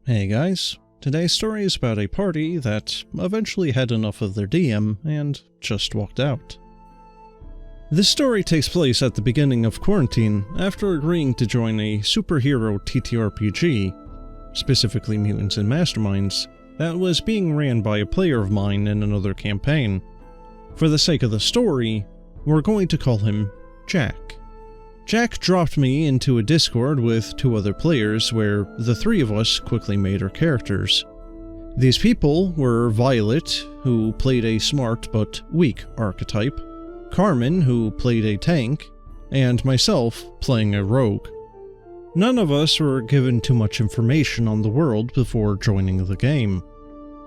Hey guys, today's story is about a party that eventually had enough of their DM and just walked out. This story takes place at the beginning of quarantine after agreeing to join a superhero TTRPG, specifically Mutants and Masterminds, that was being ran by a player of mine in another campaign. For the sake of the story, we're going to call him Jack. Jack dropped me into a Discord with two other players where the three of us quickly made our characters. These people were Violet, who played a smart but weak archetype, Carmen, who played a tank, and myself, playing a rogue. None of us were given too much information on the world before joining the game.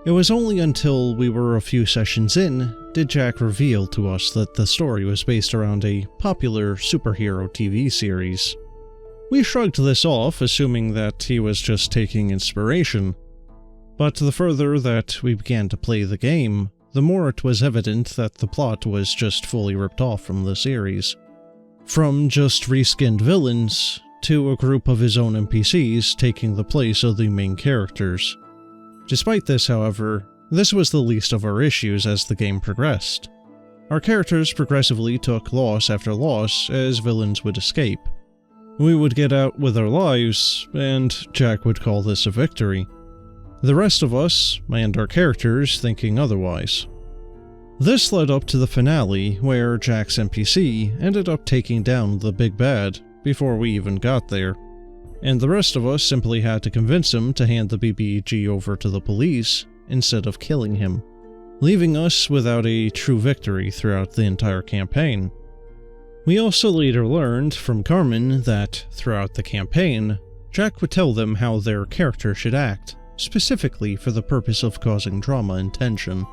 It was only until we were a few sessions in did Jack reveal to us that the story was based around a popular superhero TV series. We shrugged this off, assuming that he was just taking inspiration. But the further that we began to play the game, the more it was evident that the plot was just fully ripped off from the series. From just reskinned villains, to a group of his own NPCs taking the place of the main characters. Despite this, however, this was the least of our issues as the game progressed. Our characters progressively took loss after loss as villains would escape. We would get out with our lives, and Jack would call this a victory. The rest of us, and our characters, thinking otherwise. This led up to the finale, where Jack's NPC ended up taking down the big bad before we even got there, and the rest of us simply had to convince him to hand the BBG over to the police instead of killing him, leaving us without a true victory throughout the entire campaign. We also later learned from Carmen that, throughout the campaign, Jack would tell them how their character should act, specifically for the purpose of causing drama and tension.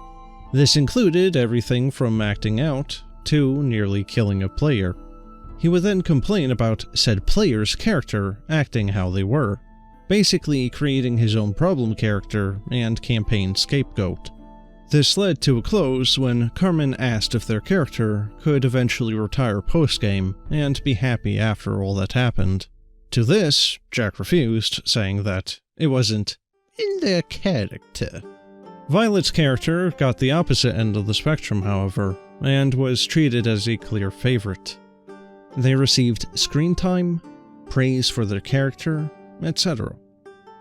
This included everything from acting out to nearly killing a player. He would then complain about said player's character acting how they were, basically creating his own problem character and campaign scapegoat. This led to a close when Carmen asked if their character could eventually retire post-game and be happy after all that happened. To this, Jack refused, saying that it wasn't in their character. Violet's character got the opposite end of the spectrum, however, and was treated as a clear favorite. They received screen time, praise for their character, etc.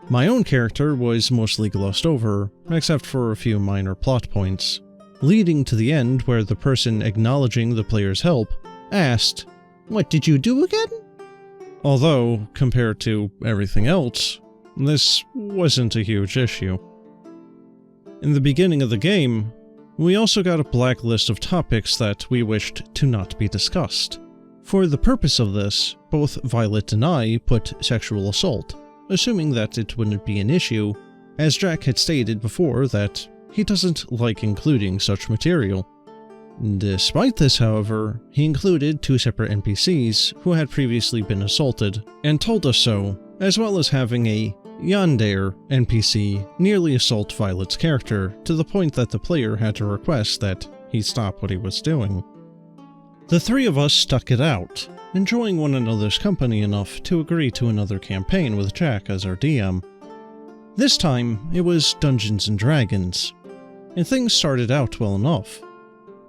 My own character was mostly glossed over, except for a few minor plot points, leading to the end where the person acknowledging the player's help asked, "What did you do again?" Although, compared to everything else, this wasn't a huge issue. In the beginning of the game, we also got a blacklist of topics that we wished to not be discussed. For the purpose of this, both Violet and I put sexual assault, assuming that it wouldn't be an issue, as Jack had stated before that he doesn't like including such material. Despite this, however, he included two separate NPCs who had previously been assaulted, and told us so, as well as having a yandere NPC nearly assault Violet's character to the point that the player had to request that he stop what he was doing. The three of us stuck it out, enjoying one another's company enough to agree to another campaign with Jack as our DM. This time, it was Dungeons and Dragons, and things started out well enough.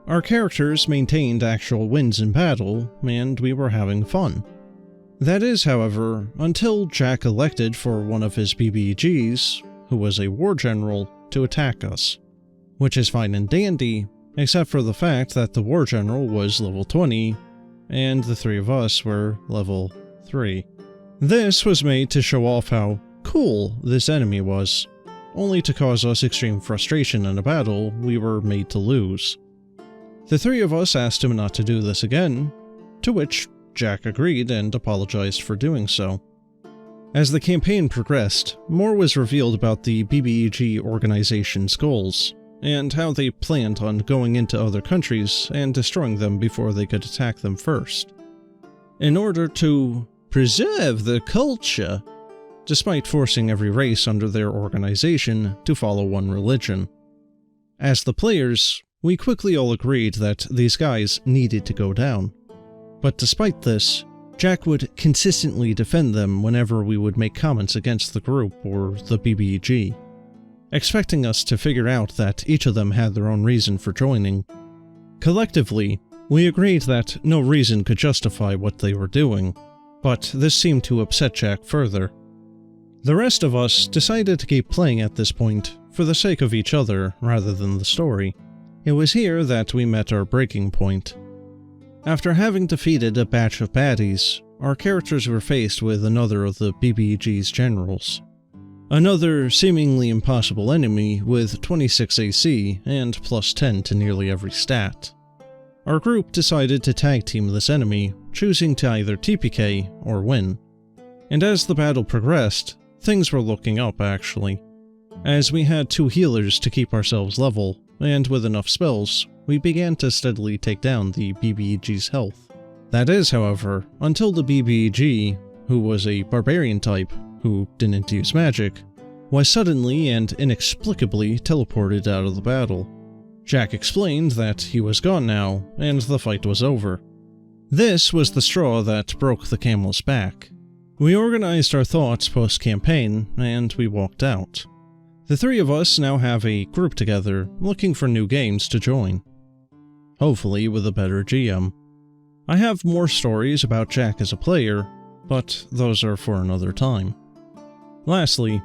Our characters maintained actual wins in battle, and we were having fun. That is, however, until Jack elected for one of his BBGs, who was a war general, to attack us. Which is fine and dandy, except for the fact that the war general was level 20, and the three of us were level 3. This was made to show off how cool this enemy was, only to cause us extreme frustration in a battle we were made to lose. The three of us asked him not to do this again, to which Jack agreed and apologized for doing so. As the campaign progressed, more was revealed about the BBG organization's goals, and how they planned on going into other countries and destroying them before they could attack them first, in order to preserve their culture, despite forcing every race under their organization to follow one religion. As the players, we quickly all agreed that these guys needed to go down. But despite this, Jack would consistently defend them whenever we would make comments against the group or the BBG, expecting us to figure out that each of them had their own reason for joining. Collectively, we agreed that no reason could justify what they were doing, but this seemed to upset Jack further. The rest of us decided to keep playing at this point for the sake of each other rather than the story. It was here that we met our breaking point. After having defeated a batch of baddies, our characters were faced with another of the BBG's generals. Another seemingly impossible enemy with 26 AC and plus 10 to nearly every stat. Our group decided to tag team this enemy, choosing to either TPK or win. And as the battle progressed, things were looking up actually. As we had 2 healers to keep ourselves level, and with enough spells, we began to steadily take down the BBG's health. That is, however, until the BBG, who was a barbarian type, who didn't use magic, was suddenly and inexplicably teleported out of the battle. Jack explained that he was gone now, and the fight was over. This was the straw that broke the camel's back. We organized our thoughts post-campaign, and we walked out. The 3 of us now have a group together, looking for new games to join. Hopefully with a better GM. I have more stories about Jack as a player, but those are for another time. Lastly,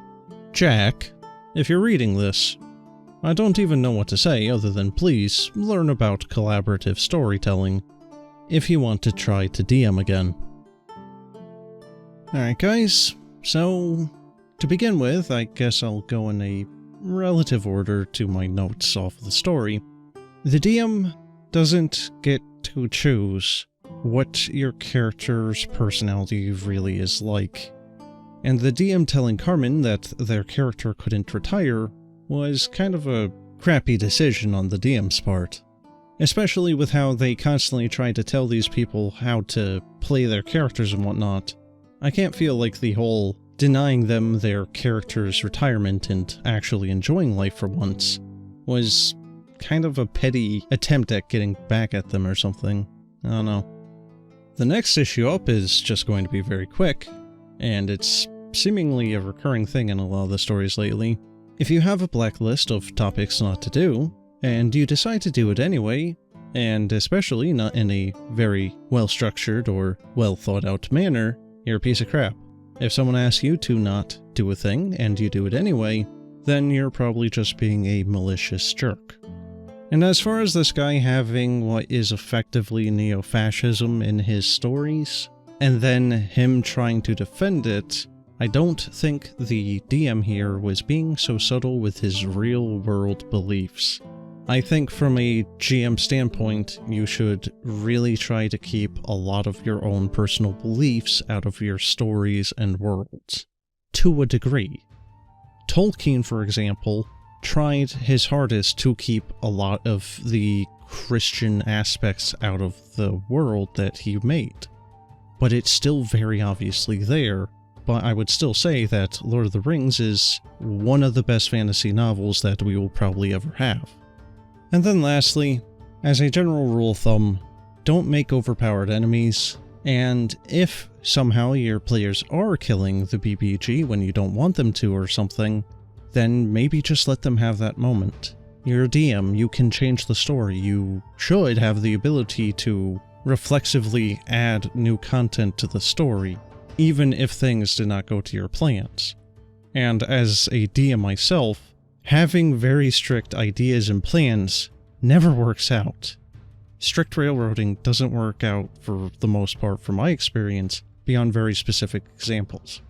Jack, if you're reading this, I don't even know what to say other than please learn about collaborative storytelling if you want to try to DM again. Alright guys, so to begin with, I guess I'll go in a relative order to my notes off of the story. The DM doesn't get to choose what your character's personality really is like. And the DM telling Carmen that their character couldn't retire was kind of a crappy decision on the DM's part. Especially with how they constantly try to tell these people how to play their characters and whatnot. I can't feel like the whole denying them their character's retirement and actually enjoying life for once was kind of a petty attempt at getting back at them or something. I don't know. The next issue up is just going to be very quick, and it's seemingly a recurring thing in a lot of the stories lately. If you have a blacklist of topics not to do, and you decide to do it anyway, and especially not in a very well-structured or well-thought-out manner, you're a piece of crap. If someone asks you to not do a thing, and you do it anyway, then you're probably just being a malicious jerk. And as far as this guy having what is effectively neo-fascism in his stories, and then him trying to defend it, I don't think the DM here was being so subtle with his real-world beliefs. I think from a GM standpoint, you should really try to keep a lot of your own personal beliefs out of your stories and worlds. To a degree. Tolkien, for example, tried his hardest to keep a lot of the Christian aspects out of the world that he made. But it's still very obviously there. But I would still say that Lord of the Rings is one of the best fantasy novels that we will probably ever have. And then lastly, as a general rule of thumb, don't make overpowered enemies, and if somehow your players are killing the BBG when you don't want them to or something, then maybe just let them have that moment. You're a DM, you can change the story, you should have the ability to reflexively add new content to the story, even if things did not go to your plans. And as a DM myself, having very strict ideas and plans never works out. Strict railroading doesn't work out for the most part from my experience, beyond very specific examples.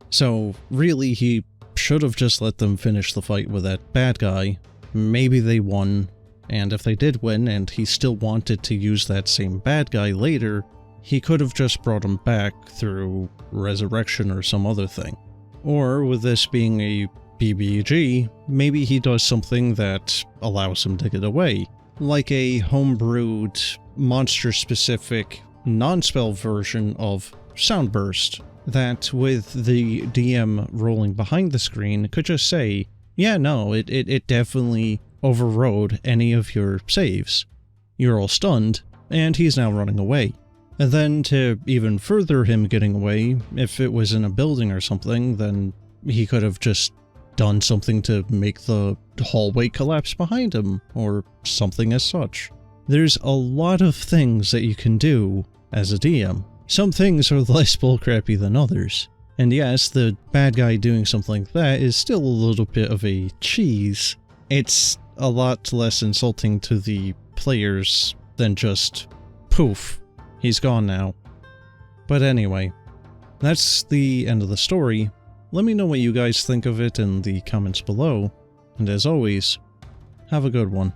So really he should have just let them finish the fight with that bad guy. Maybe they won, and if they did win and he still wanted to use that same bad guy later, he could have just brought him back through resurrection or some other thing. Or with this being a BBG, maybe he does something that allows him to get away, like a homebrewed, monster-specific, non-spell version of Soundburst, that with the DM rolling behind the screen could just say, yeah, no, it definitely overrode any of your saves. You're all stunned, and he's now running away. And then to even further him getting away, if it was in a building or something, then he could have just done something to make the hallway collapse behind him, or something as such. There's a lot of things that you can do as a DM. Some things are less bullcrappy than others. And yes, the bad guy doing something like that is still a little bit of a cheese. It's a lot less insulting to the players than just, poof, he's gone now. But anyway, that's the end of the story. Let me know what you guys think of it in the comments below, and as always, have a good one.